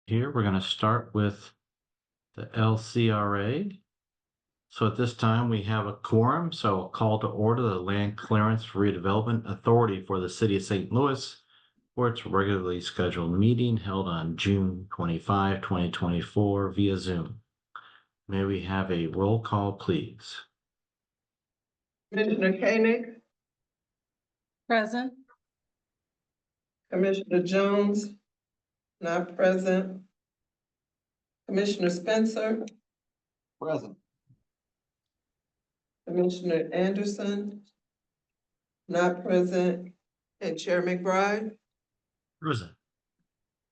here. We're going to start with the LCRA. So at this time, we have a quorum, so I'll call to order the Land Clearance Redevelopment Authority for the City of St. Louis for its regularly scheduled meeting held on June 25, 2024 via Zoom. May we have a roll call, please? Commissioner Koenig, Present. Commissioner Jones, not present. Commissioner Spencer, Present. Commissioner Anderson, not present, and Chair McBride. Present.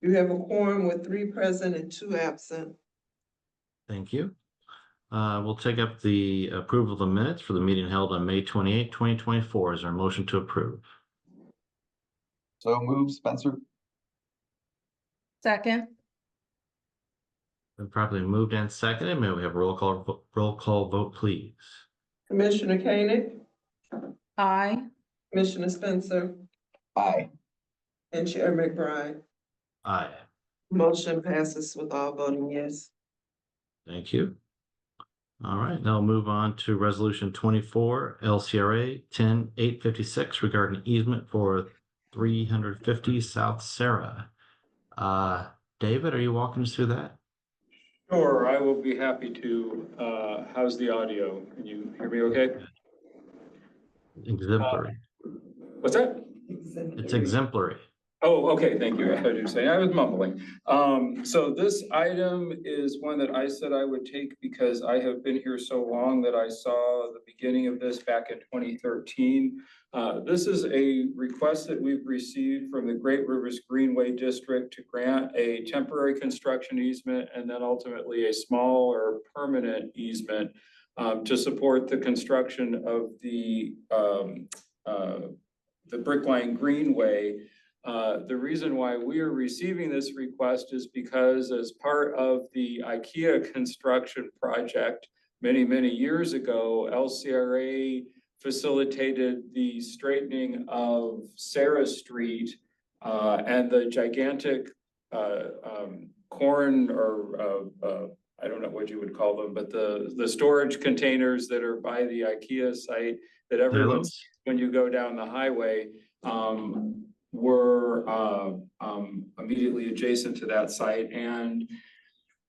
You have a quorum with 3 present and 2 absent. Thank you. We'll take up the approval of the minutes for the meeting held on May 28, 2024. Is there a motion to approve? So move, Spencer. Second. Been properly moved and seconded. May we have a roll call vote, please? Commissioner Koenig, Aye. Commissioner Spencer, Aye. and Chair McBride. Aye. Motion passes with all voting yes. Thank you. All right, now we'll move on to Resolution 24, LCRA 10856 regarding easement for 350 South Sarah. David, are you walking us through that? Sure, I will be happy to. How's the audio? Can you hear me okay? Exemplary. What's that? It's exemplary. Oh, okay, thank you. I thought you were saying I was mumbling. So this item is one that I said I would take because I have been here so long that I saw the beginning of this back in 2013. This is a request that we've received from the Great Rivers Greenway District to grant a temporary construction easement and then ultimately a small or permanent easement to support the construction of the Brickline Greenway. The reason why we are receiving this request is because as part of the IKEA construction project many, many years ago, LCRA facilitated the straightening of Sarah Street and the gigantic corn or I don't know what you would call them, but the storage containers that are by the IKEA site that everyone sees when you go down the highway were immediately adjacent to that site. And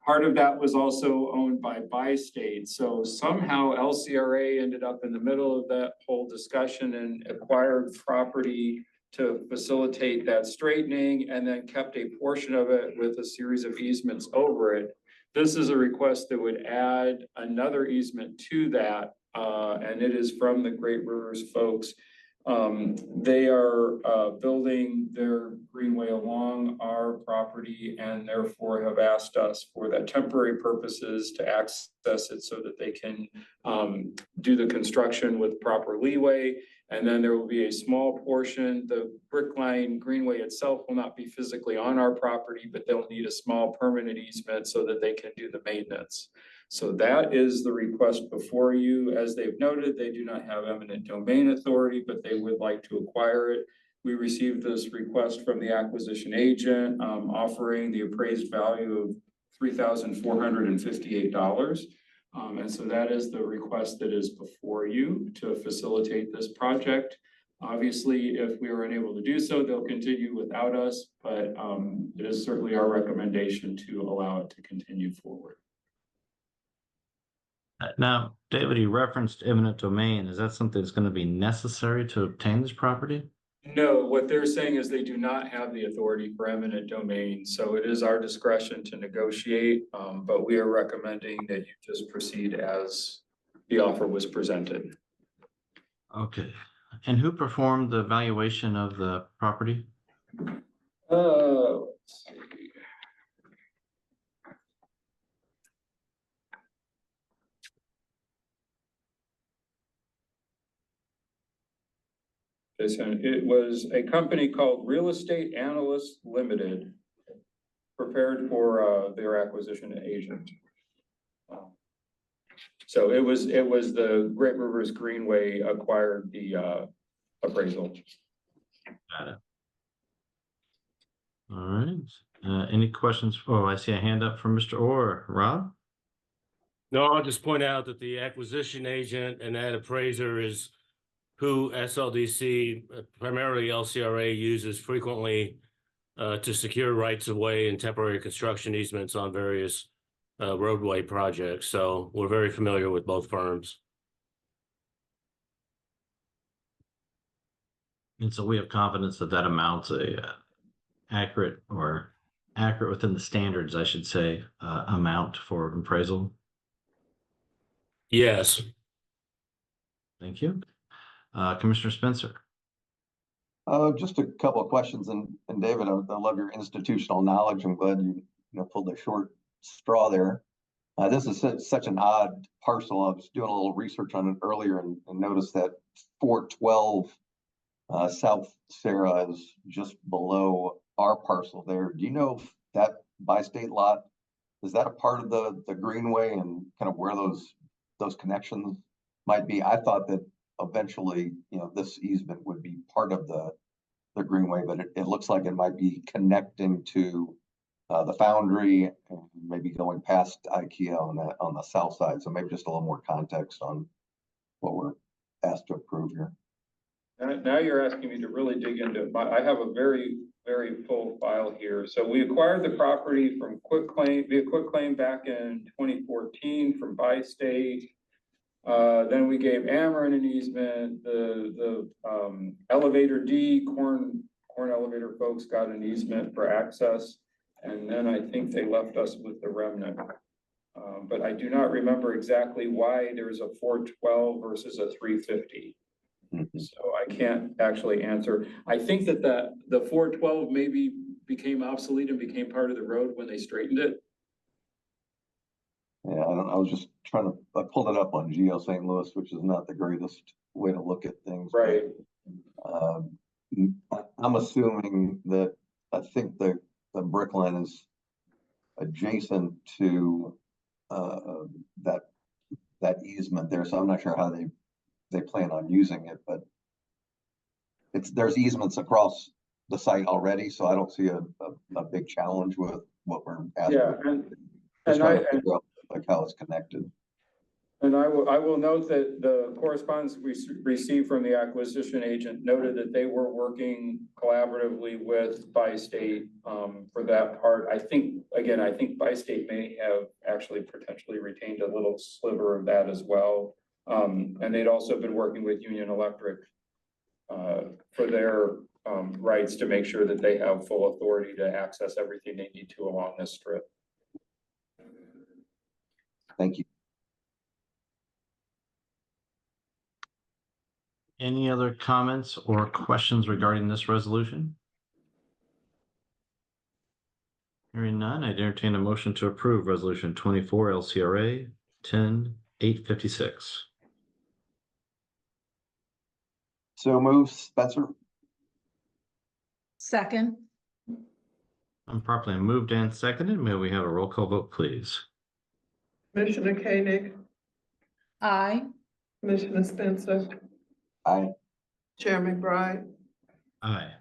part of that was also owned by Bi-State. So somehow LCRA ended up in the middle of that whole discussion and acquired property to facilitate that straightening and then kept a portion of it with a series of easements over it. This is a request that would add another easement to that, and it is from the Great Rivers folks. They are building their greenway along our property and therefore have asked us for that temporary purposes to access it so that they can do the construction with proper leeway. And then there will be a small portion. The Brickline Greenway itself will not be physically on our property, but they'll need a small permanent easement so that they can do the maintenance. So that is the request before you. As they've noted, they do not have eminent domain authority, but they would like to acquire it. We received this request from the acquisition agent offering the appraised value of $3,458. And so that is the request that is before you to facilitate this project. Obviously, if we are unable to do so, they'll continue without us, but it is certainly our recommendation to allow it to continue forward. Now, David, you referenced eminent domain. Is that something that's going to be necessary to obtain this property? No, what they're saying is they do not have the authority for eminent domain. So it is our discretion to negotiate, but we are recommending that you just proceed as the offer was presented. Okay. And who performed the valuation of the property? Let's see. It was a company called Real Estate Analysts Limited, prepared for their acquisition agent. So it was the Great Rivers Greenway acquired the appraisal. Got it. All right. right. Any questions? Oh, I see a hand up from Mr. Orr. Rob? No, I'll just point out that the acquisition agent and that appraiser is who SLDC, primarily LCRA, uses frequently to secure rights of way and temporary construction easements on various roadway projects. So we're very familiar with both firms. And so we have confidence that that amount's accurate within the standards, I should say, amount for appraisal. Yes. Thank you. Commissioner Spencer. Just a couple of questions, and David, I love your institutional knowledge. I'm glad you pulled a short straw there. This is such an odd parcel. I was doing a little research on it earlier and noticed that 412 South Sarah is just below our parcel there. Do you know if that bi-state lot, is that a part of the greenway and kind of where those connections might be? I thought that eventually, this easement would be part of the greenway, but it looks like it might be connecting to the foundry and maybe going past IKEA on the south side. So maybe just a little more context on what we're asked to approve here. Now you're asking me to really dig into it. I have a very, very full file here. So we acquired the property from via quitclaim back in 2014 from Bi-State. Then we gave Ameren an easement. The elevator D, corn elevator folks got an easement for access. And then I think they left us with the remnant. But I do not remember exactly why there's a 412 versus a 350. So I can't actually answer. I think that the 412 maybe became obsolete and became part of the road when they straightened it. Yeah, I was just I pulled it up on Geo St. Louis, which is not the greatest way to look at things. Right. But, I'm assuming that I think the Brickland is adjacent to that easement there. So I'm not sure how they plan on using it, but there's easements across the site already, so I don't see a big challenge with what we're asking. Yeah, Just trying to figure out like how it's connected. And I will note that the correspondence we received from the acquisition agent noted that they were working collaboratively with Bi-State for that part. I think Bi-State may have actually potentially retained a little sliver of that as well. And they'd also been working with Union Electric for their rights to make sure that they have full authority to access everything they need to along this strip. Thank you. Any other comments or questions regarding this resolution? Hearing none, I'd entertain a motion to approve Resolution 24 LCRA 10-856. So move, Spencer. Second. I'm properly moved and seconded. May we have a roll call vote, please? Commissioner Koenig, Aye. Commissioner Spencer, Aye. Chair McBride. Aye.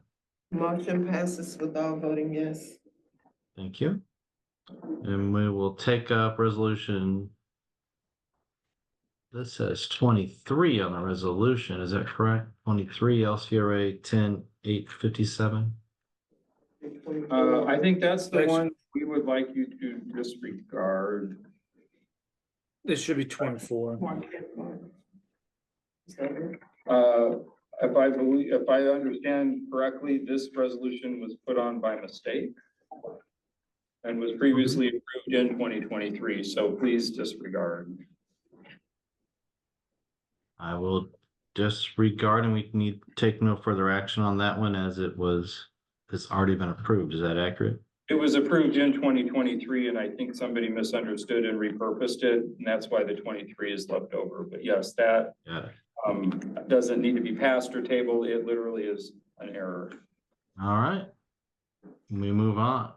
Motion passes with all voting yes. Thank you. And we will take up resolution. This says 23 on the resolution. Is that correct? 23 LCRA 10-857. I think that's the one we would like you to disregard. This should be 24. If I understand correctly, this resolution was put on by mistake and was previously approved in 2023. So please disregard. I will disregard, and we need to take no further action on that one as it's already been approved. Is that accurate? It was approved in 2023, and I think somebody misunderstood and repurposed it, and that's why the 23 is left over. But yes, that doesn't need to be passed or tabled. It literally is an error. All right. We move on.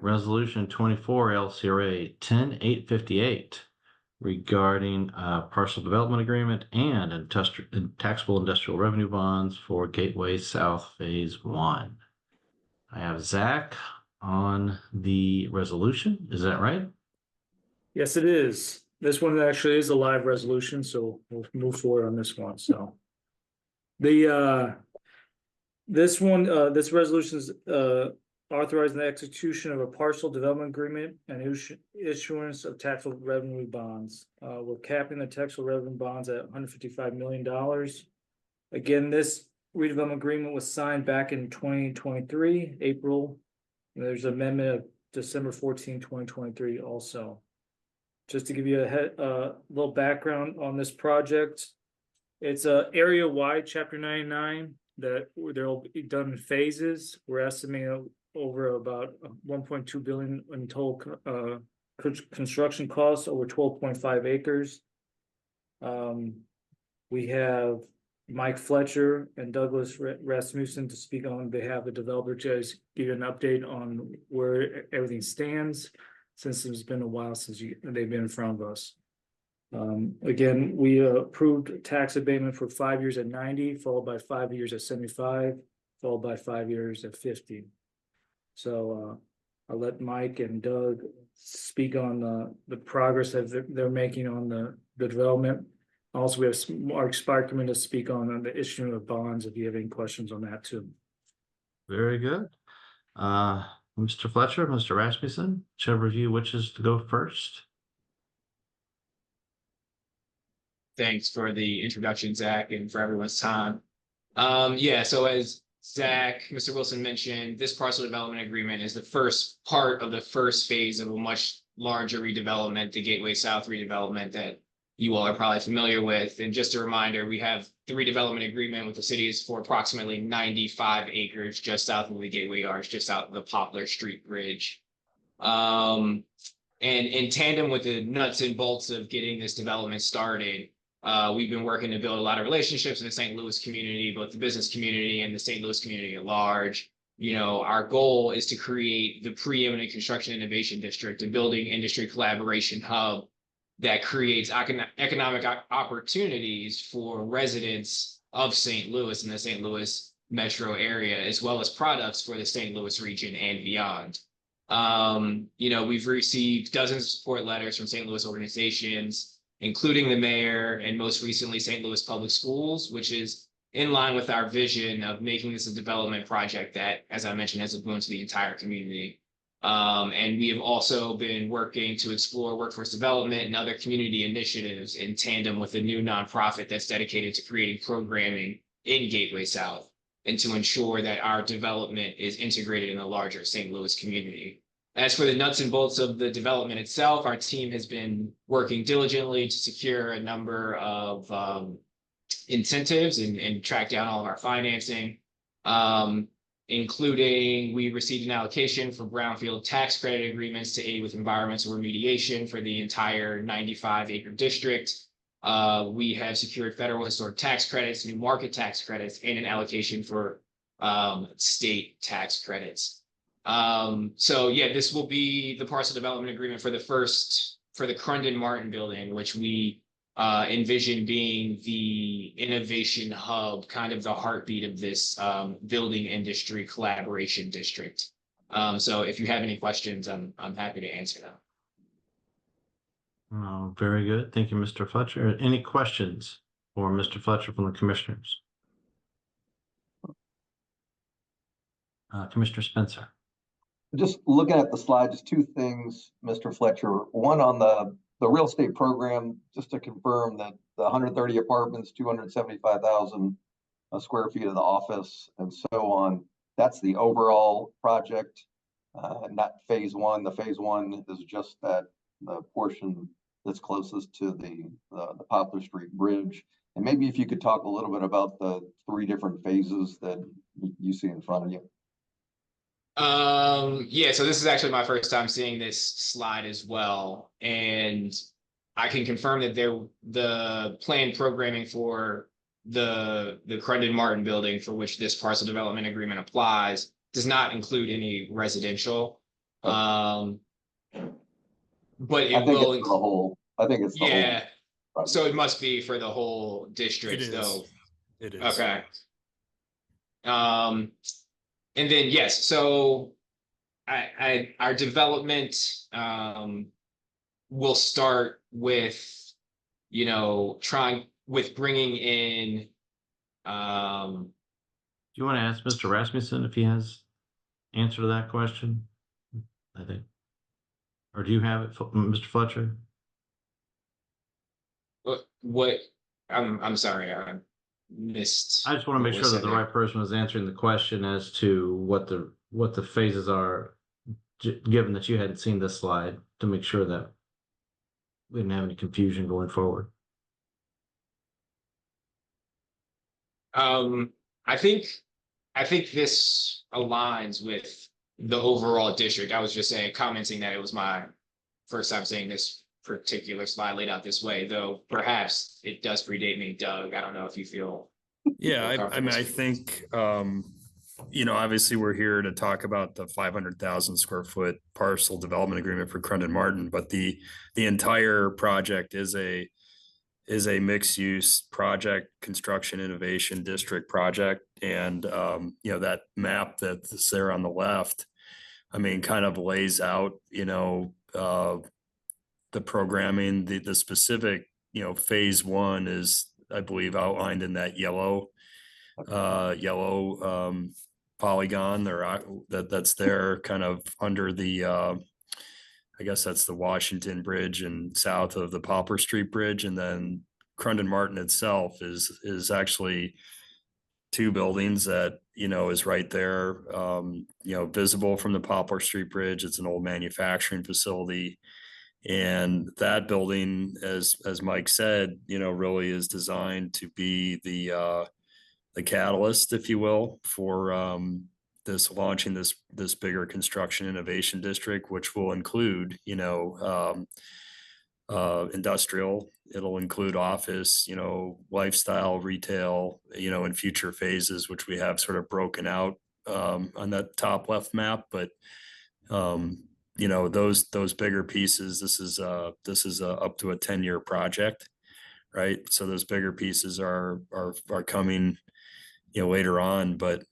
Resolution 24 LCRA 10-858 regarding parcel development agreement and taxable industrial revenue bonds for Gateway South Phase 1. I have Zach on the resolution. Is that right? Yes, it is. This one actually is a live resolution, so we'll move forward on this one, so. This one, this resolution is, authorizing the execution of a partial development agreement and issuance of taxable revenue bonds. We're capping the taxable revenue bonds at $155 million. Again, this redevelopment agreement was signed back in 2023, April. There's an amendment of December 14, 2023 also. Just to give you a little background on this project. It's a area-wide Chapter 99 that they'll be done in phases. We're estimating over about 1.2 billion in total construction costs over 12.5 acres. We have Mike Fletcher and Douglas Rasmussen to speak on behalf of the developer, just give you an update on where everything stands, since it's been a while since they've been in front of us. Again, we approved tax abatement for 5 years at 90, followed by 5 years at 75, followed by 5 years at 50. So I'll let Mike and Doug speak on the progress that they're making on the development. Also, we have Mark Spark coming to speak on the issuing of bonds, if you have any questions on that too. Very good. Mr. Fletcher, Mr. Rasmussen, whichever of you wishes to go first. Thanks for the introduction, Zach, and for everyone's time. Yeah, so as Zach, Mr. Wilson mentioned, this parcel development agreement is the first part of the first phase of a much larger redevelopment, the Gateway South redevelopment that you all are probably familiar with. And just a reminder, we have the redevelopment agreement with the city is for approximately 95 acres just south of the Gateway Arch, just out of the Poplar Street Bridge. And in tandem with the nuts and bolts of getting this development started, we've been working to build a lot of relationships in the St. Louis community, both the business community and the St. Louis community at large. You know, our goal is to create the preeminent construction innovation district, a building industry collaboration hub that creates economic opportunities for residents of St. Louis and the St. Louis metro area, as well as products for the St. Louis region and beyond. You know, we've received dozens of support letters from St. Louis organizations, including the mayor and most recently St. Louis Public Schools, which is in line with our vision of making this a development project that, as I mentioned, has a boon to the entire community. And we have also been working to explore workforce development and other community initiatives in tandem with a new nonprofit that's dedicated to creating programming in Gateway South and to ensure that our development is integrated in the larger St. Louis community. As for the nuts and bolts of the development itself, our team has been working diligently to secure a number of incentives and track down all of our financing, including we received an allocation for brownfield tax credit agreements to aid with environmental remediation for the entire 95-acre district. We have secured federal historic tax credits, new market tax credits, and an allocation for state tax credits. So yeah, this will be the parcel development agreement for the Crundon Martin building, which we envision being the innovation hub, kind of the heartbeat of this building industry collaboration district. So if you have any questions, I'm happy to answer them. Oh, very good. Thank you, Mr. Fletcher. Any questions for Mr. Fletcher from the commissioners? Commissioner Spencer. Just looking at the slide, just two things, Mr. Fletcher. One on the real estate program, just to confirm that the 130 apartments, 275,000 square feet of the office and so on, that's the overall project, not phase one. The phase one is just the portion that's closest to the Poplar Street Bridge. And maybe if you could talk a little bit about the 3 different phases that you see in front of you. Yeah, so this is actually my first time seeing this slide as well. And I can confirm that the planned programming for the Crundon Martin building, for which this parcel development agreement applies, does not include any residential. But it will include the whole. I think it's the whole. Yeah. So it must be for the whole district, though. It is. Okay. And then, yes, so our development, will start with, trying with bringing in, Do you want to ask Mr. Rasmussen if he has answer to that question? I think. Or do you have it, Mr. Fletcher? what, I'm sorry, I missed. I just want to what make was sure that said the there. right person was answering the question as to what the phases are, given that you hadn't seen this slide, to make sure that we didn't have any confusion going forward. Um, I think, this aligns with the overall district. I was just commenting that it was my first time seeing this particular slide laid out this way, though perhaps it does predate me, Doug. I don't know if you feel. Yeah, feel I mean, I comfortable. think, obviously we're here to talk about the 500,000 square foot parcel development agreement for Crendon Martin, but the entire project is a mixed use project, construction innovation district project. And, that map that's there on the left, I mean, kind of lays out, the programming, the specific, phase one is, I believe, outlined in that yellow polygon there, that's there kind of under the I guess that's the Washington Bridge and south of the Poplar Street Bridge. And then Crendon Martin itself is actually two buildings that, is right there, visible from the Poplar Street Bridge. It's an old manufacturing facility. And that building, as Mike said, really is designed to be the catalyst, if you will, for launching this bigger construction innovation district, which will include, industrial. It'll include office, lifestyle, retail, in future phases, which we have sort of broken out on that top left map. But those bigger pieces, this is up to a 10-year project, right? So those bigger pieces are coming later on. But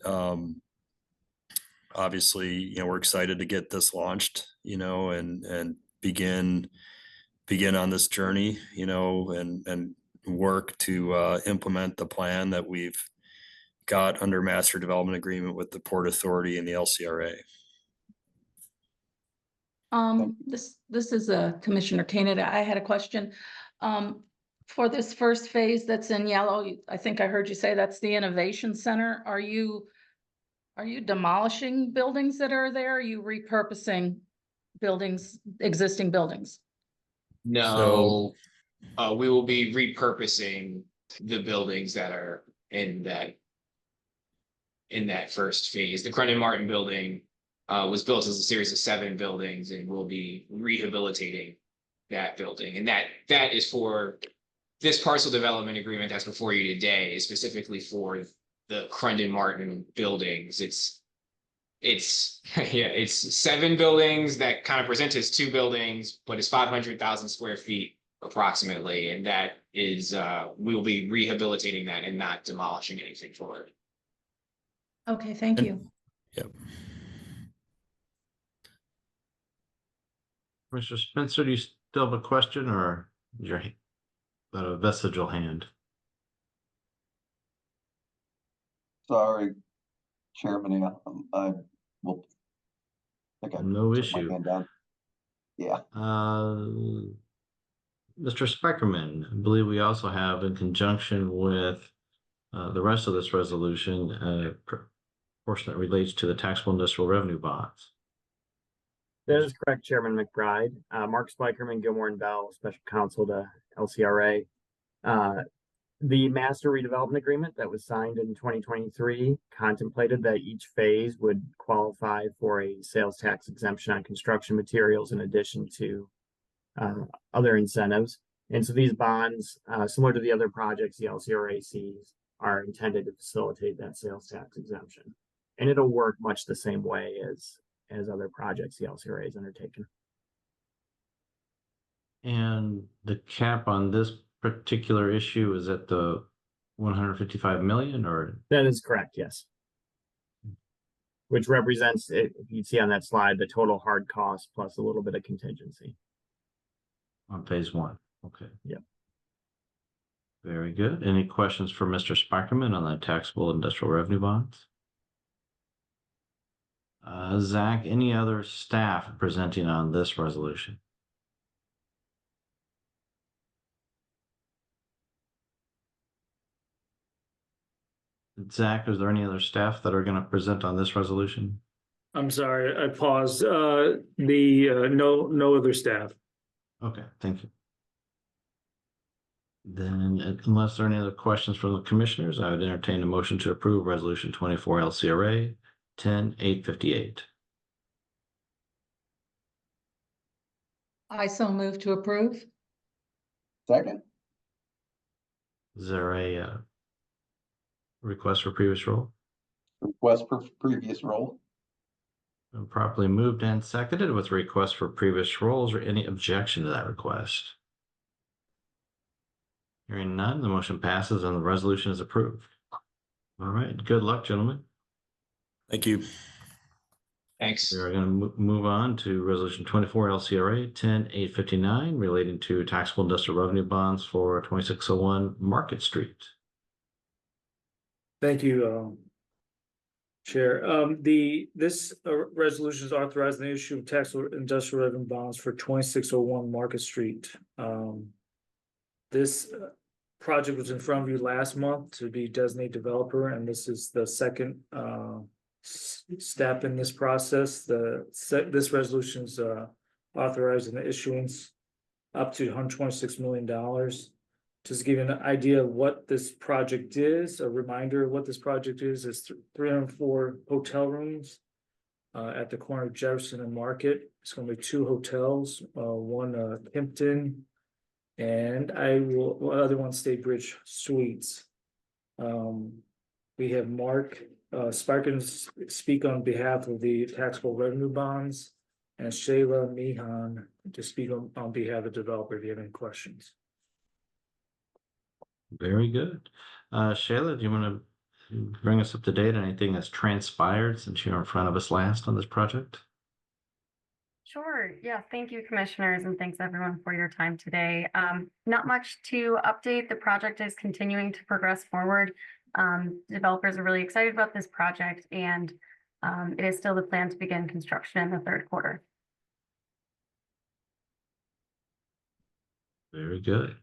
obviously, we're excited to get this launched, and begin on this journey, and work to implement the plan that we've got under master development agreement with the Port Authority and the LCRA. This is Commissioner Canada. I had a question. For this first phase that's in yellow, I think I heard you say that's the Innovation Center. Are you demolishing buildings that are there? Are you repurposing buildings, existing buildings? No, we will be repurposing the buildings that are in that first phase. The Crendon Martin building was built as a series of 7 buildings, and we'll be rehabilitating that building. And that is for this parcel development agreement that's before you today, is specifically for the Crendon Martin buildings. It's 7 buildings that kind of present as 2 buildings, but it's 500,000 square feet approximately. And that is, we'll be rehabilitating that and not demolishing anything for it. Okay, thank you. Yep. Mr. Spencer, do you still have a question, or is your a vestigial hand? Sorry, Chairman, I will. No put my issue. hand down. Yeah. Mr. Speckerman, I believe we also have, in conjunction with the rest of this resolution, a portion that relates to the taxable industrial revenue bonds. That is correct, Chairman McBride. Mark Spikerman, Gilmore and Bell, Special Counsel to LCRA. The master redevelopment agreement that was signed in 2023 contemplated that each phase would qualify for a sales tax exemption on construction materials in addition to other incentives. And so these bonds, similar to the other projects the LCRA sees, are intended to facilitate that sales tax exemption. And it'll work much the same way as other projects the LCRA has undertaken. And the cap on this particular issue is at the 155 million, or? That is correct, yes. which represents, if you see on that slide, the total hard cost plus a little bit of contingency. On phase one. Okay. Yep. Very good. Any questions for Mr. Spikerman on the taxable industrial revenue bonds? Zach, any other staff presenting on this resolution? Zach, is there any other staff that are going to present on this resolution? I'm sorry, I paused. No other staff. Okay, thank you. Then, unless there are any other questions from the commissioners, I would entertain a motion to approve Resolution 24 LCRA 10-858. I so move to approve. Second, Is there a request for previous roll? request for previous roll. Been properly moved and seconded with request for previous rolls or any objection to that request? Hearing none, the motion passes and the resolution is approved. All right, good luck, gentlemen. Thank you. Thanks. We are going to move on to Resolution 24 LCRA 10-859 relating to taxable industrial revenue bonds for 2601 Market Street. Thank you, Chair. This resolution is authorizing the issue of taxable industrial revenue bonds for 2601 Market Street. This project was in front of you last month to be designated developer, and this is the second step in this process. This resolution is authorizing the issuance up to $126 million. Just to give you an idea of what this project is, a reminder of what this project is 304 hotel rooms at the corner of Jefferson and Market. It's going to be 2 hotels, one Kimpton, and other one State Bridge Suites. We have Mark Spiker speak on behalf of the taxable revenue bonds, and Shayla Meehan to speak on behalf of the developer if you have any questions. Very good. Shayla, do you want to bring us up to date on anything that's transpired since you were in front of us last on this project? Sure. Yeah. Thank you, commissioners, and thanks everyone for your time today. Not much to update. The project is continuing to progress forward. Developers are really excited about this project, and it is still the plan to begin construction in the 3rd quarter. Very good.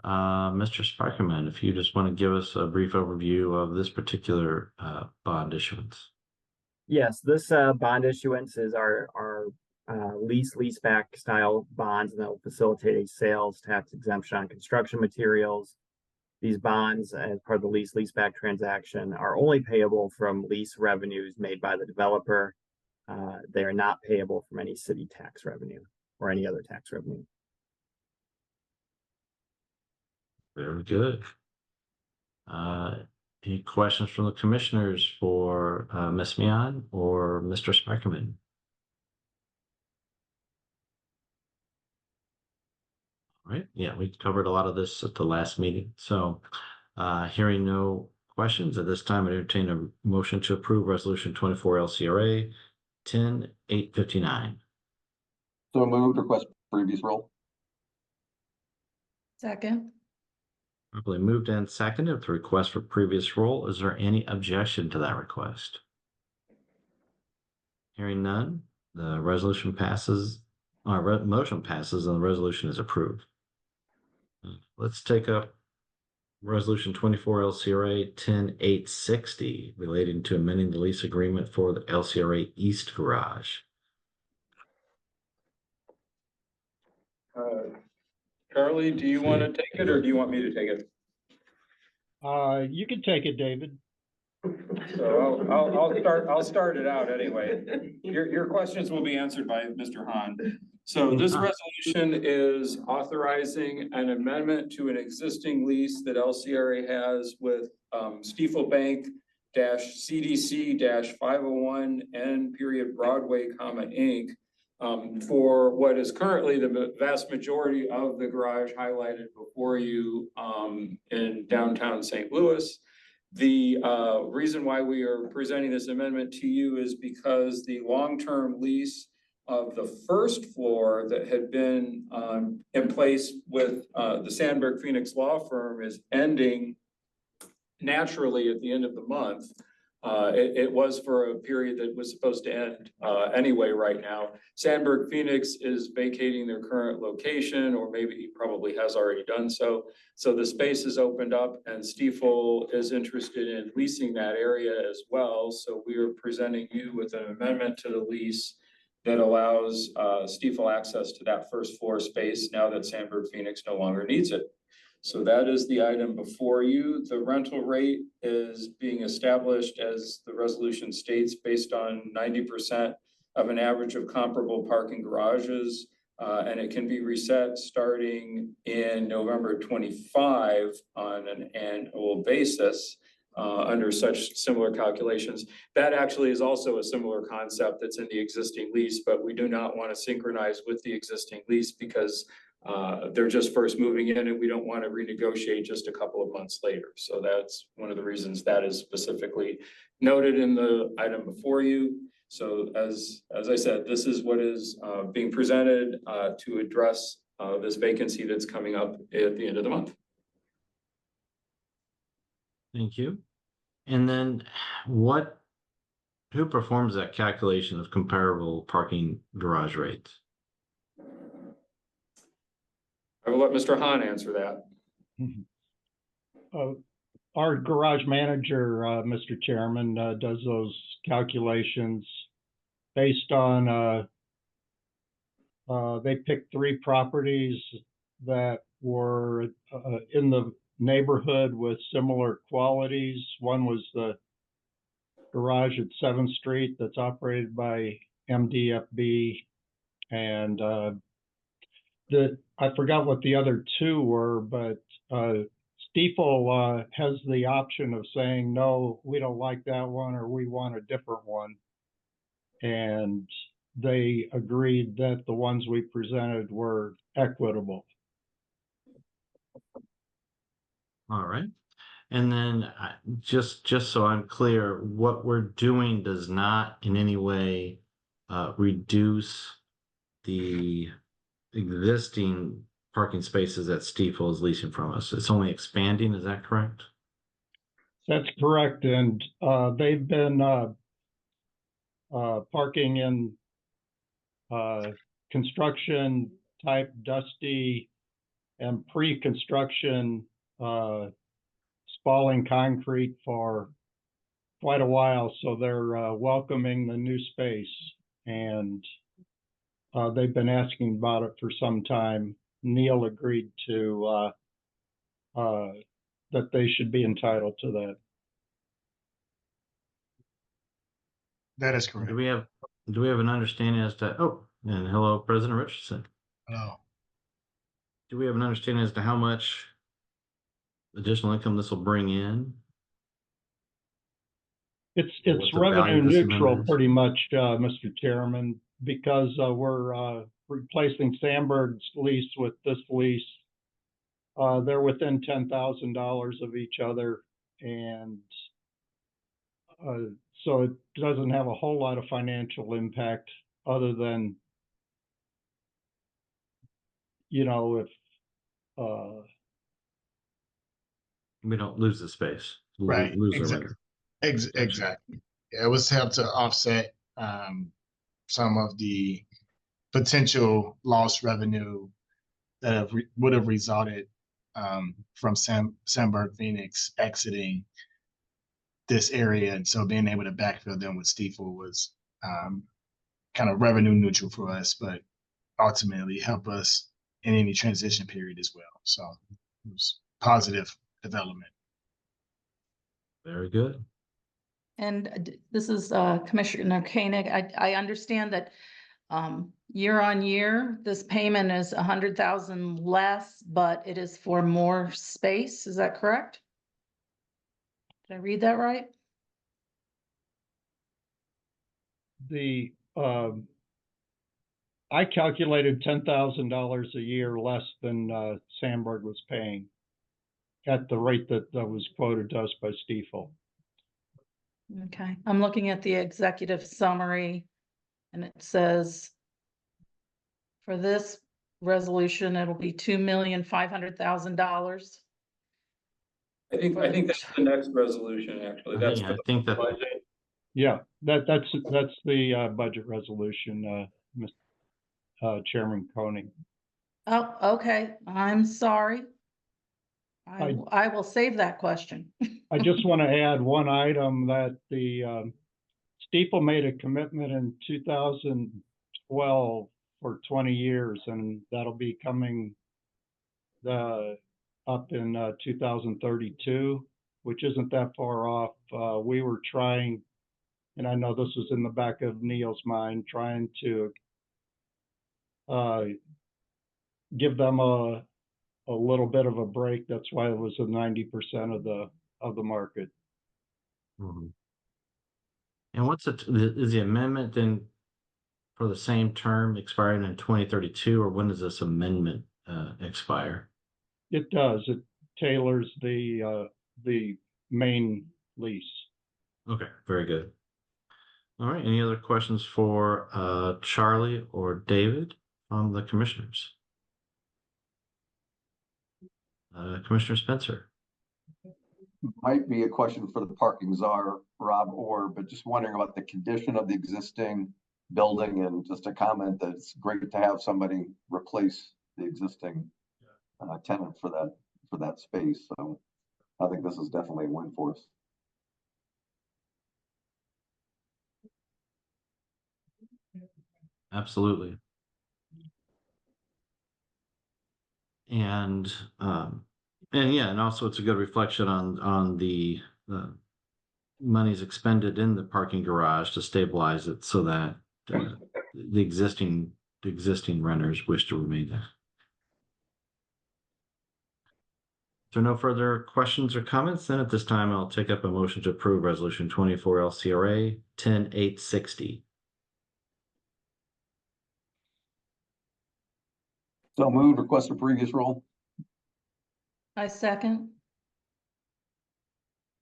Mr. Sparkerman, if you just want to give us a brief overview of this particular bond issuance. Yes, this bond issuance is our leaseback style bonds, and that will facilitate a sales tax exemption on construction materials. These bonds, as part of the leaseback transaction, are only payable from lease revenues made by the developer. They are not payable from any city tax revenue or any other tax revenue. Very good. Any questions from the commissioners for Ms. Meehan or Mr. Spikerman? All right. Yeah, we covered a lot of this at the last meeting. So hearing no questions at this time, I entertain a motion to approve Resolution 24 LCRA 10-859. So moved, request previous roll. Second. Properly moved and seconded with the request for previous roll. Is there any objection to that request? Hearing none, the resolution passes, motion passes and the resolution is approved. Let's take up Resolution 24 LCRA 10-860 relating to amending the lease agreement for the LCRA East Garage. Charlie, do you want to take it or do you want me to take it? You can take it, David. So I'll start it out anyway. Your questions will be answered by Mr. Hahn. So this resolution is authorizing an amendment to an existing lease that LCRA has with Stiefel Bank CDC 501 N Broadway, Inc. For what is currently the vast majority of the garage highlighted before you in downtown St. Louis. The reason why we are presenting this amendment to you is because the long-term lease of the first floor that had been in place with the Sandberg Phoenix Law Firm is ending naturally at the end of the month. It was for a period that was supposed to end anyway right now. Sandberg Phoenix is vacating their current location, or maybe he probably has already done so. So the space is opened up and Stiefel is interested in leasing that area as well. So we are presenting you with an amendment to the lease that allows Stiefel access to that first floor space now that Sandberg Phoenix no longer needs it. So that is the item before you. The rental rate is being established, as the resolution states, based on 90% of an average of comparable parking garages. And it can be reset starting in November 25 on an annual basis under such similar calculations. That actually is also a similar concept that's in the existing lease, but we do not want to synchronize with the existing lease because they're just first moving in and we don't want to renegotiate just a couple of months later. So that's one of the reasons that is specifically noted in the item before you. So as I said, this is what is being presented to address this vacancy that's coming up at the end of the month. Thank you. And then who performs that calculation of comparable parking garage rates? I will let Mr. Hahn answer that. Our garage manager, Mr. Chairman, does those calculations based on, they picked 3 properties that were in the neighborhood with similar qualities. One was the garage at 7th Street that's operated by MDFB, and I forgot what the other 2 were, but Stiefel has the option of saying, no, we don't like that one, or we want a different one. And they agreed that the ones we presented were equitable. All right. And then just so I'm clear, what we're doing does not in any way reduce the existing parking spaces that Stiefel is leasing from us. It's only expanding, is that correct? That's correct. And they've been parking in construction type dusty and pre-construction spalling concrete for quite a while. So they're welcoming the new space, and they've been asking about it for some time. Neil agreed to that they should be entitled to that. That is correct. Do we have an understanding as to, and hello, President Richardson. Hello. Do we have an understanding as to how much additional income this will bring in? It's What the value revenue of this neutral amendment is? pretty much, Mr. Chairman, because we're replacing Sandberg's lease with this lease. They're within $10,000 of each other, and so it doesn't have a whole lot of financial impact other than, if We don't lose the space. Right. Lose the Exactly. renter. Gotcha. Exactly. It was help to offset some of the potential lost revenue that would have resulted from Sandberg Phoenix exiting this area. And so being able to backfill them with Stiefel was kind of revenue neutral for us, but ultimately help us in any transition period as well. So it was positive development. Very good. And this is Commissioner Koenig. I understand that year on year, this payment is 100,000 less, but it is for more space. Is that correct? Did I read that right? I calculated $10,000 a year less than Sandberg was paying. at the rate that was quoted to us by Stiefel. Okay, I'm looking at the executive summary and it says for this resolution, it'll be $2,500,000. I think that's the next resolution, actually. That's for I think the that budget. Yeah, that's the budget resolution, Chairman Koenig. Oh, okay, I'm sorry. I will save that question. I just want to add one item that the Stiefel made a commitment in 2012 for 20 years, and that'll be coming up in 2032, which isn't that far off. We were trying, and I know this was in the back of Neil's mind, trying to give them a little bit of a break. That's why it was a 90% of the market. Mhm. And what's it, is the amendment then for the same term expiring in 2032, or when does this amendment expire? It does. It tailors the main lease. Okay, very good. All right, any other questions for Charlie or David from the commissioners? Commissioner Spencer. Might be a question for the parking czar, Rob Orr, but just wondering about the condition of the existing building, and just a comment that it's great to have somebody replace the existing tenant for that space. So I think this is definitely a win for us. Absolutely. And yeah, and also it's a good reflection on the monies expended in the parking garage to stabilize it so that the existing renters wish to remain there. If there are no further questions or comments, then at this time I'll take up a motion to approve Resolution 24 LCRA 10860. So moved, request for previous rule. I second.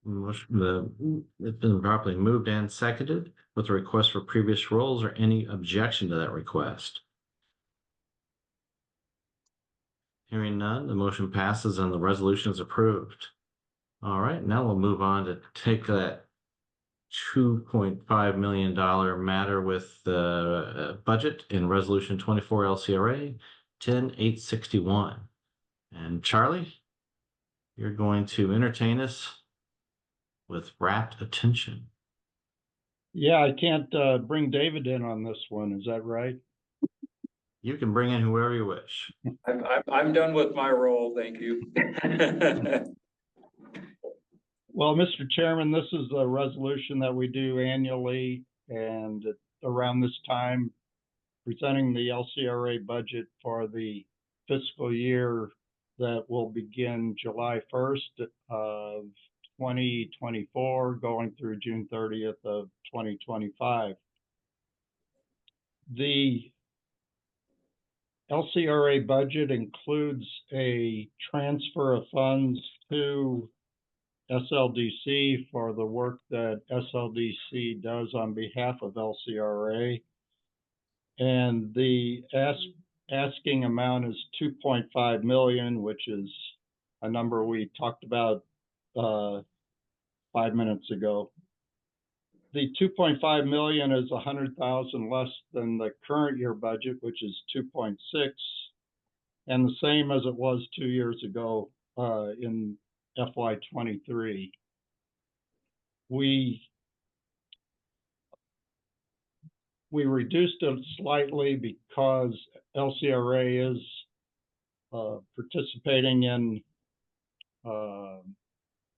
It's been properly moved and seconded with a request for previous rolls, or any objection to that request. Hearing none, the motion passes and the resolution is approved. All right, now we'll move on to take that $2.5 million matter with the budget in Resolution 24 LCRA 10861. And Charlie, you're going to entertain us with rapt attention. Yeah, I can't bring David in on this one. Is that right? You can bring in whoever you wish. I'm done with my role, thank you. Well, Mr. Chairman, this is a resolution that we do annually, and around this time, presenting the LCRA budget for the fiscal year that will begin July 1st of 2024, going through June 30th of 2025. The LCRA budget includes a transfer of funds to SLDC for the work that SLDC does on behalf of LCRA. And the asking amount is 2.5 million, which is a number we talked about 5 minutes ago. The 2.5 million is 100,000 less than the current year budget, which is 2.6, and the same as it was 2 years ago in FY23. We reduced it slightly because LCRA is participating in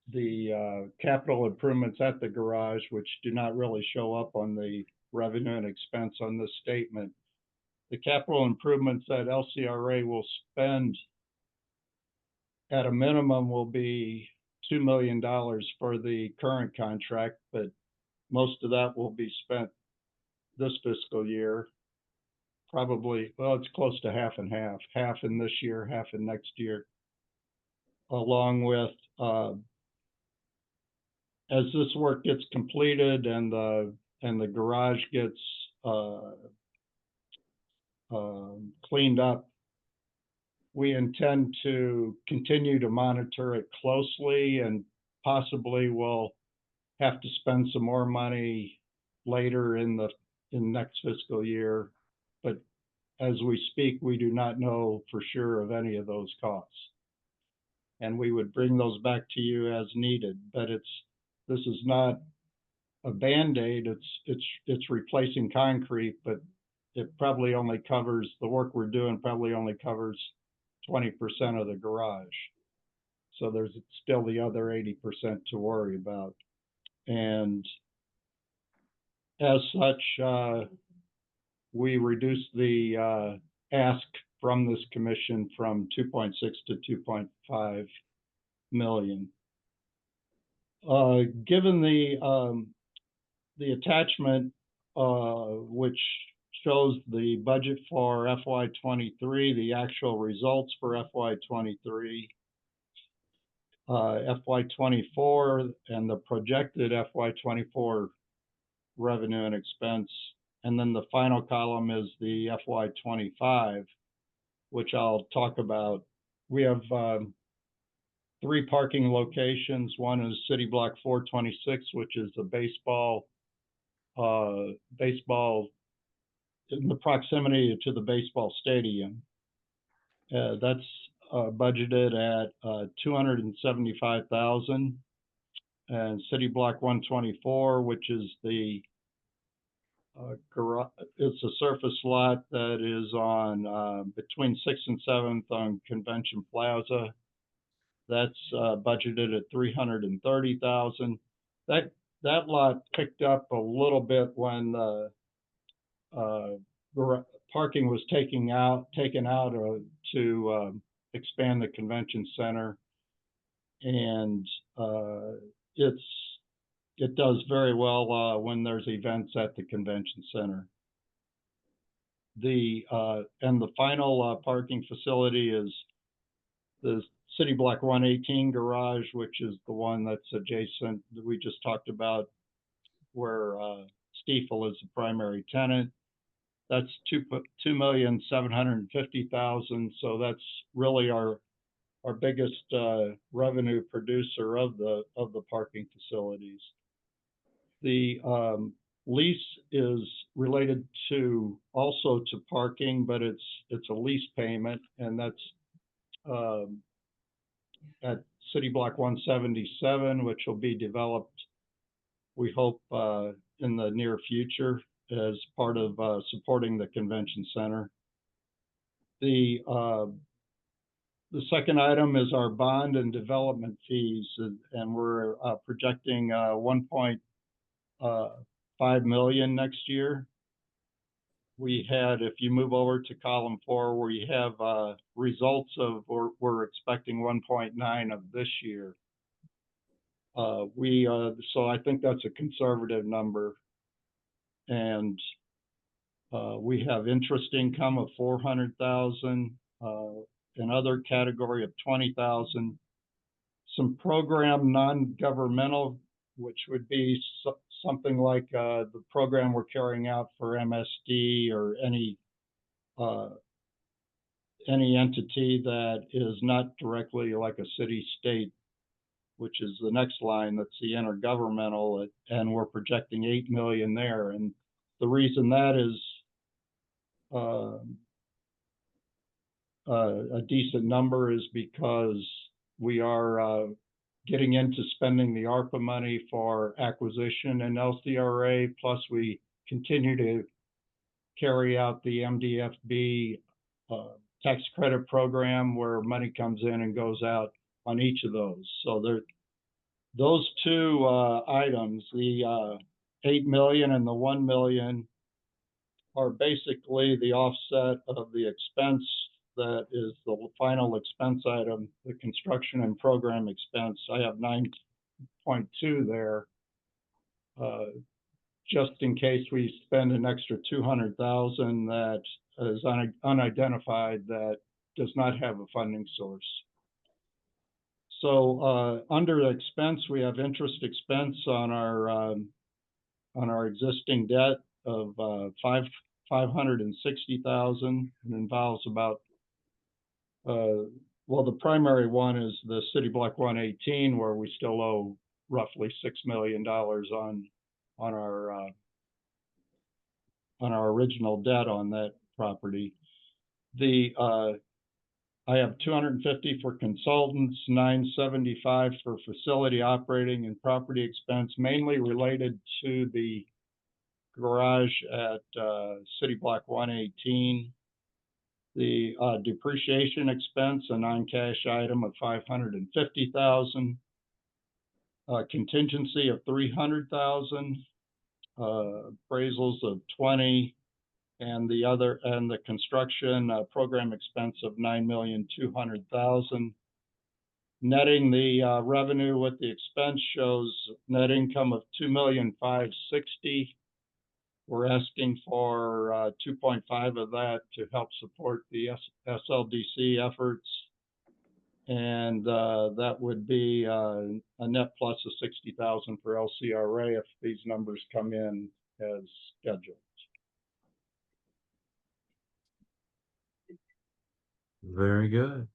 the capital improvements at the garage, which do not really show up on the revenue and expense on this statement. The capital improvements that LCRA will spend at a minimum will be $2 million for the current contract, but most of that will be spent this fiscal year. Probably, well, it's close to half and half in this year, half in next year. along with, as this work gets completed and the garage gets cleaned up, we intend to continue to monitor it closely, and possibly we'll have to spend some more money later in next fiscal year. But as we speak, we do not know for sure of any of those costs. And we would bring those back to you as needed, but this is not a Band-Aid, it's replacing concrete, but it probably only covers, the work we're doing probably only covers 20% of the garage. So there's still the other 80% to worry about. And as such, we reduced the ask from this commission from 2.6 to 2.5 million. Given the attachment, which shows the budget for FY23, the actual results for FY23, FY24, and the projected FY24 revenue and expense. And then the final column is the FY25, which I'll talk about. We have 3 parking locations. One is City Block 426, which is a baseball in the proximity to the baseball stadium. That's budgeted at 275,000. And City Block 124, which is the garage, it's a surface lot that is on between 6th and 7th on Convention Plaza. That's budgeted at 330,000. That lot picked up a little bit when the parking was taken out to expand the convention center, and it does very well when there's events at the convention center. And the final parking facility is the City Block 118 garage, which is the one that's adjacent that we just talked about, where Stiefel is the primary tenant. That's 2,750,000. So that's really our biggest revenue producer of the parking facilities. The lease is related also to parking, but it's a lease payment, and that's at City Block 177, which will be developed, we hope, in the near future as part of supporting the convention center. The second item is our bond and development fees, and we're projecting 1.5 million next year. We had, if you move over to column 4, where you have results of, or we're expecting 1.9 of this year. So I think that's a conservative number. And we have interest income of 400,000, another category of 20,000, some program non-governmental, which would be something like the program we're carrying out for MSD or any entity that is not directly like a city state, which is the next line. That's the intergovernmental, and we're projecting 8 million there. And the reason that is a decent number is because we are getting into spending the ARPA money for acquisition and LCRA, plus we continue to carry out the MDFB tax credit program, where money comes in and goes out on each of those. So those 2 items, the 8 million and the 1 million, are basically the offset of the expense that is the final expense item, the construction and program expense. I have 9.2 there, just in case we spend an extra 200,000 that is unidentified, that does not have a funding source. So under expense, we have interest expense on our existing debt of 560,000. It involves about well, the primary one is the City Block 118, where we still owe roughly $6 million on our original debt on that property. I have 250 for consultants, 975 for facility operating and property expense, mainly related to the garage at City Block 118. The depreciation expense, a non-cash item of 550,000. Contingency of 300,000. Appraisals of 20. And the construction program expense of 9,200,000. Netting the revenue with the expense shows net income of 2,560,000. We're asking for 2.5 of that to help support the SLDC efforts. And that would be a net plus of 60,000 for LCRA if these numbers come in as scheduled. Very good.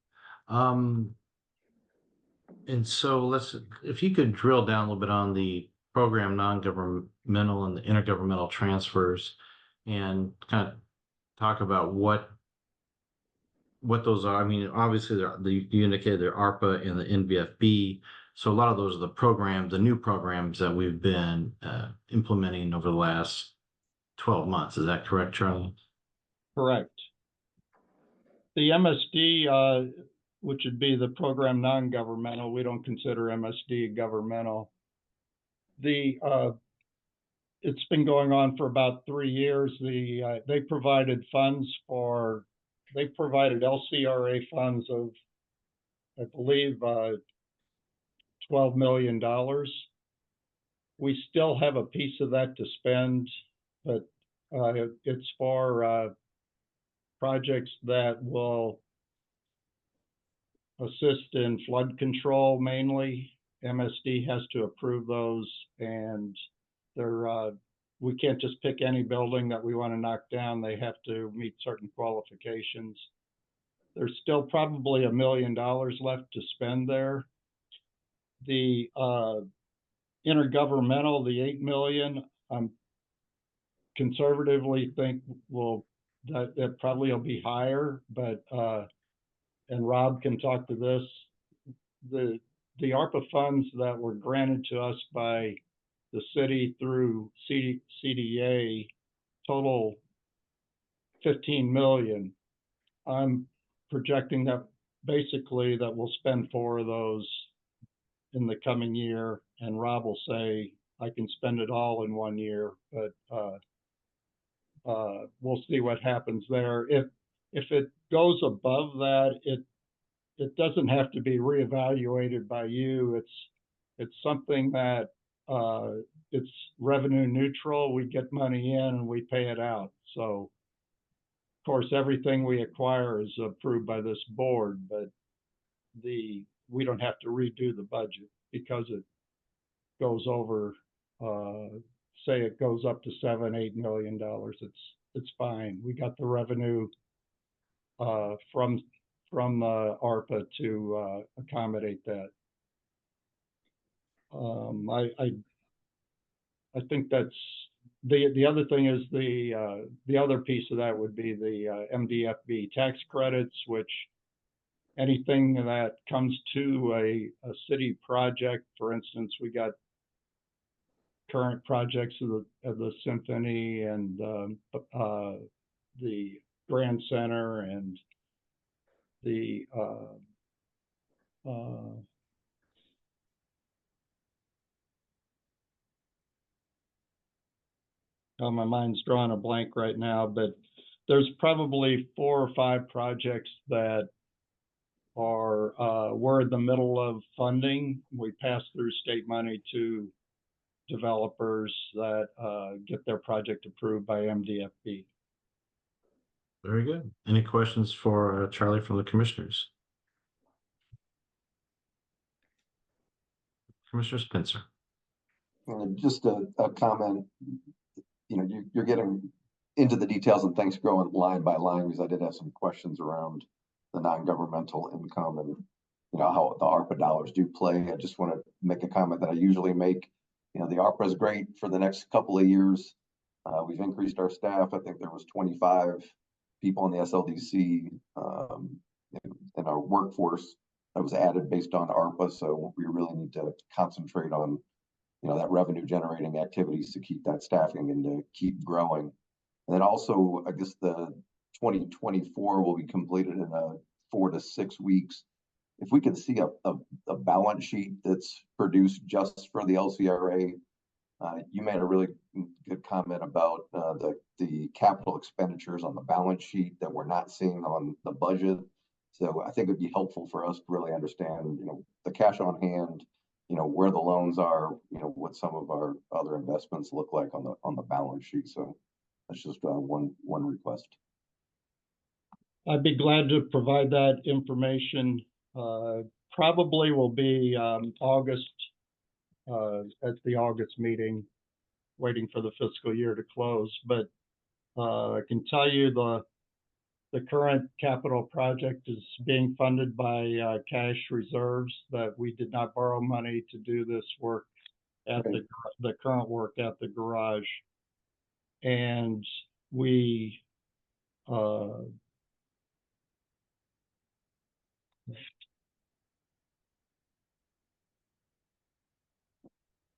And so if you could drill down a little bit on the program non-governmental and the intergovernmental transfers and kind of talk about what those are. I mean, obviously you indicated they're ARPA and the NVFB. So a lot of those are the new programs that we've been implementing over the last 12 months. Is that correct, Charlie? Correct. The MSD, which would be the program non-governmental, we don't consider MSD governmental. It's been going on for about 3 years. They provided LCRA funds of, I believe, $12 million. We still have a piece of that to spend, but it's for projects that will assist in flood control mainly. MSD has to approve those, and we can't just pick any building that we want to knock down. They have to meet certain qualifications. There's still probably $1 million left to spend there. The intergovernmental, the $8 million, conservatively think that probably will be higher, but and Rob can talk to this. The ARPA funds that were granted to us by the city through CDA total 15 million. I'm projecting that basically that we'll spend 4 of those in the coming year, and Rob will say I can spend it all in 1 year, but we'll see what happens there. If it goes above that, it doesn't have to be reevaluated by you. It's something that it's revenue neutral. We get money in and we pay it out. So of course everything we acquire is approved by this board, but we don't have to redo the budget because it goes over, say it goes up to $7-8 million. It's fine. We got the revenue from ARPA to accommodate that. I think that's the other thing is the other piece of that would be the MDFB tax credits, which anything that comes to a city project, for instance, we got current projects of the symphony and the Grand Center and the my mind's drawing a blank right now, but there's probably 4 or 5 projects that are we're in the middle of funding. We pass through state money to developers that get their project approved by MDFB. Very good. Any questions for Charlie from the commissioners? Commissioner Spencer. Just a comment, you're getting into the details, and thanks for going line by line, because I did have some questions around the non-governmental income and, how the ARPA dollars do play. I just want to make a comment that I usually make. The ARPA is great for the next couple of years. We've increased our staff. I think there was 25 people in the SLDC in our workforce that was added based on ARPA. So we really need to concentrate on, that revenue generating activities to keep that staffing and to keep growing. And then also, I guess the 2024 will be completed in 4 to 6 weeks. If we could see a balance sheet that's produced just for the LCRA, you made a really good comment about the capital expenditures on the balance sheet that we're not seeing on the budget. So I think it'd be helpful for us to really understand, the cash on hand, where the loans are, what some of our other investments look like on the balance sheet. So that's just one request. I'd be glad to provide that information. Probably will be August, at the August meeting, waiting for the fiscal year to close. But I can tell you the current capital project is being funded by cash reserves, that we did not borrow money to do this work at the current work at the garage. And we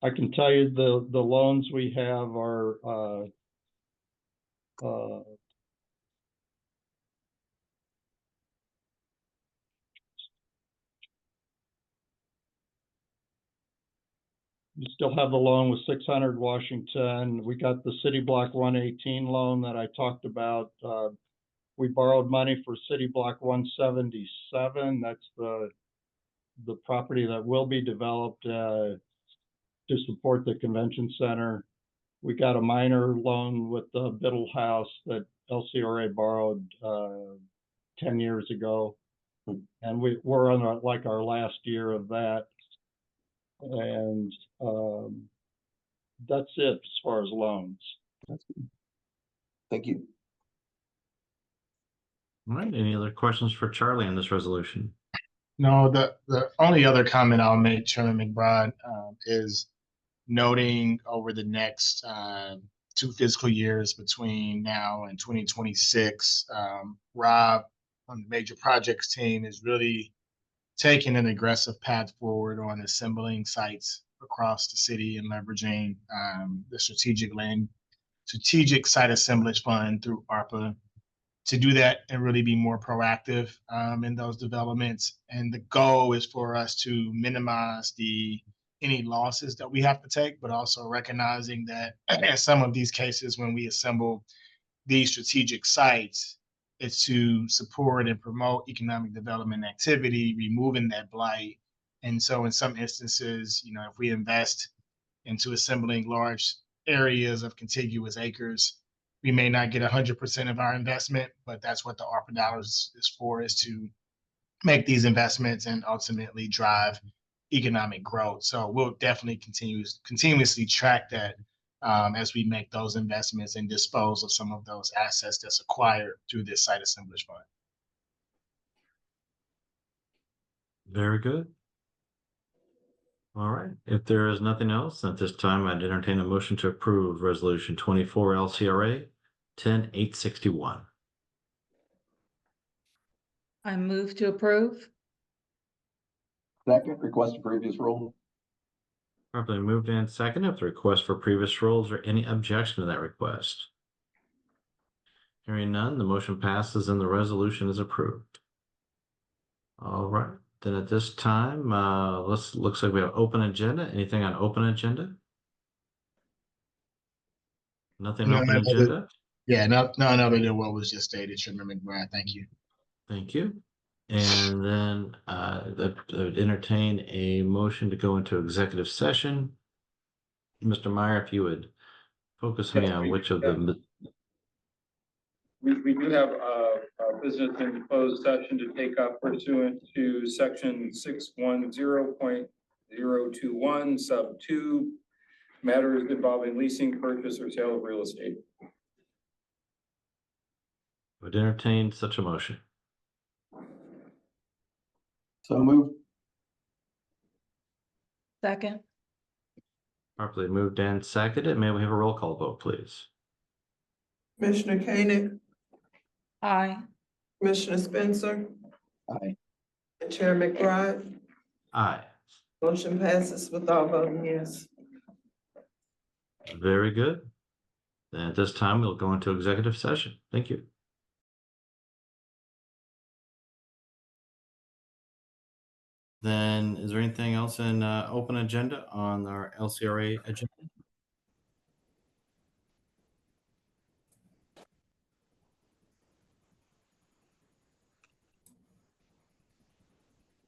I can tell you the loans we have are we still have the loan with 600 Washington. We got the City Block 118 loan that I talked about. We borrowed money for City Block 177. That's the property that will be developed to support the convention center. We got a minor loan with the Biddle House that LCRA borrowed 10 years ago. And we're on our last year of that. And that's it as far as loans. That's good. Thank you. All right, any other questions for Charlie on this resolution? No, the only other comment I'll make, Chairman McBride, is noting over the next 2 fiscal years between now and 2026, Rob on the major projects team is really taking an aggressive path forward on assembling sites across the city and leveraging the strategic site assemblage fund through ARPA to do that and really be more proactive in those developments. And the goal is for us to minimize any losses that we have to take, but also recognizing that in some of these cases, when we assemble these strategic sites, it's to support and promote economic development activity, removing that blight. And so in some instances, if we invest into assembling large areas of contiguous acres, we may not get 100% of our investment, but that's what the ARPA dollars is to make these investments and ultimately drive economic growth. So we'll definitely continuously track that as we make those investments and dispose of some of those assets that's acquired through this site assemblage fund. Very good. All right, if there is nothing else at this time, I'd entertain a motion to approve Resolution 24 LCRA 10861. I move to approve. Second, request a previous rule. Properly moved and seconded. If the request for previous rules or any objection to that request? Hearing none, the motion passes and the resolution is approved. All right, then at this time, looks like we have open agenda. Anything on open agenda? Nothing No, open agenda? Yeah, none other than what was just stated, Chairman McBride. Thank you. Thank you. And then entertain a motion to go into executive session. Mr. Meyer, if you would focus me on which of the. We do have a business in closed session to take up pursuant to section 610.0 021 sub 2, matters involving leasing, purchase, or sale of real estate. Would entertain such a motion. So move. Second, Properly moved and seconded. May we have a roll call vote, please? Commissioner Koenig, aye. Commissioner Spencer, Aye. and Chair McBride. Aye. Motion passes with all voting yes. Very good. Then at this time, we'll go into executive session. Thank you. Then is there anything else in open agenda on our LCRA agenda?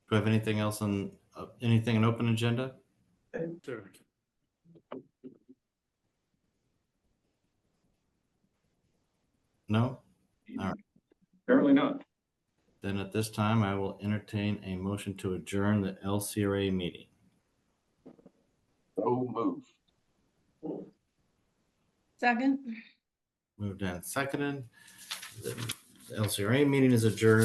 Do we have anything else on anything in open agenda? Sure. No? All right. Apparently not. Then at this time, I will entertain a motion to adjourn the LCRA meeting. So move. Second. Moved and seconded. The LCRA meeting is adjourned.